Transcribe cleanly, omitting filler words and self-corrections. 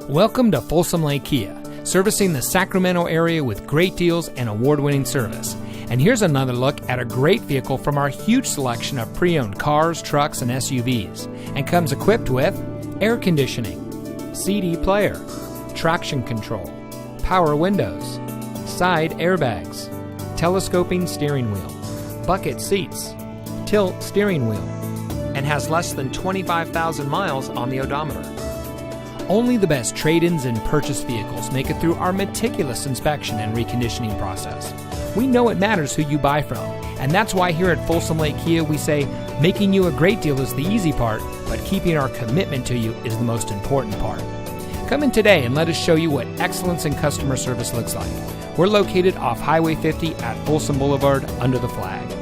Welcome to Folsom Lake Kia, servicing the Sacramento area with great deals and award-winning service. And here's another look at a great vehicle from our huge selection of pre-owned cars, trucks, and SUVs, and comes equipped with air conditioning, CD player, traction control, power windows, side airbags, telescoping steering wheel, bucket seats, tilt steering wheel, and has less than 25,000 miles on the odometer. Only the best trade-ins and purchased vehicles make it through our meticulous inspection and reconditioning process. We know it matters who you buy from, and that's why here at Folsom Lake Kia we say making you a great deal is the easy part, but keeping our commitment to you is the most important part. Come in today and let us show you what excellence in customer service looks like. We're located off Highway 50 at Folsom Boulevard under the flag.